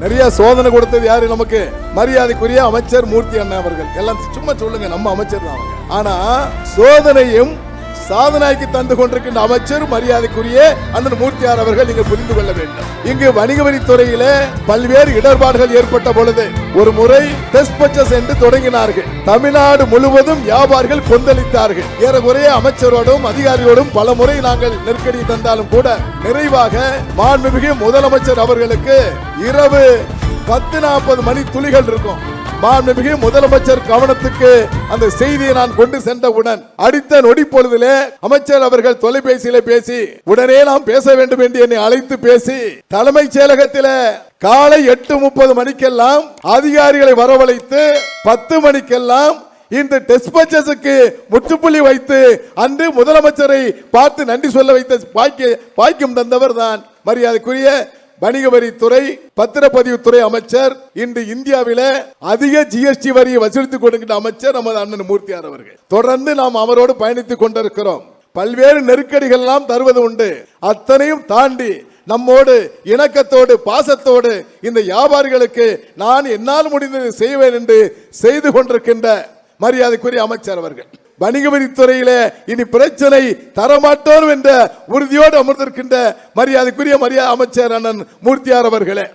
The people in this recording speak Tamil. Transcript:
நிறைய சோதனை கொடுத்தது யாரு நமக்கு? மரியாதைக்குரிய அமைச்சர் மூர்த்தி அண்ணா அவர்கள். எல்லாம் சும்மா சொல்லுங்க, நம்ம அமைச்சர் தான். ஆனா சோதனையும் சாதனைக்கு தந்து கொண்டிருக்கின்ற அமைச்சர் மரியாதைக்குரிய அண்ணன் மூர்த்தியார் அவர்கள் நீங்க புரிந்து கொள்ள வேண்டும். இங்கு வணிக வரித்துறையில பல்வேறு இடர்பாடுகள் ஏற்பட்ட பொழுது ஒரு முறை டெஸ்ட் பர்ச்சேஸ் என்று தொடங்கினார்கள். தமிழ்நாடு முழுவதும் வியாபாரிகள் கொந்தளித்தார்கள். ஏறக்குறைய அமைச்சரோடும் அதிகாரியோடும் பல முறை நாங்கள் நெருக்கடி தந்தாலும் கூட நிறைவாக மாண்புமிகு முதலமைச்சர் அவர்களுக்கு இரவு 10:40 மணி துளிகள் இருக்கும். மாண்புமிகு முதலமைச்சர் கவனத்துக்கு அந்த செய்தியை நான் கொண்டு சென்றவுடன் அடித்த நொடி பொழுதிலே அமைச்சர் அவர்கள் தொலைபேசியில பேசி உடனே நாம் பேச வேண்டும் என்று என்னை அழைத்து பேசி தலைமைச் செயலகத்தில் காலை 8:30 மணிக்கெல்லாம் அதிகாரிகளை வரவழைத்து 10 மணிக்கெல்லாம் இந்த டெஸ்ட் பர்ச்சேஸுக்கு முற்றுப்புள்ளி வைத்து அன்று முதலமைச்சரை பார்த்து நன்றி சொல்ல வைத்த பாக்கியம் தந்தவர் தான் மரியாதைக்குரிய வணிக வரித்துறை பத்திரப்பதிவுத்துறை அமைச்சர். இன்று இந்தியாவில அதிக ஜிஎஸ்டி வரியை வசூலித்துக் கொண்டிருக்கிற அமைச்சர் நமது அண்ணன் மூர்த்தியார் அவர்கள். தொடர்ந்து நாம் அவரோடு பயணித்துக் கொண்டிருக்கிறோம். பல்வேறு நெருக்கடிகள் எல்லாம் தருவது உண்டு. அத்தனையும் தாண்டி நம்மோடு இணக்கத்தோடு பாசத்தோடு இந்த வியாபாரிகளுக்கு நான் என்னால் முடிந்ததை செய்வேன் என்று செய்து கொண்டிருக்கின்ற மரியாதைக்குரிய அமைச்சர் அவர்கள். வணிக வரித்துறையில இனி பிரச்சனை தரமாட்டோம் என்ற உறுதியோடு அமர்ந்திருக்கின்ற மரியாதைக்குரிய அமைச்சர் அண்ணன் மூர்த்தியார் அவர்களே.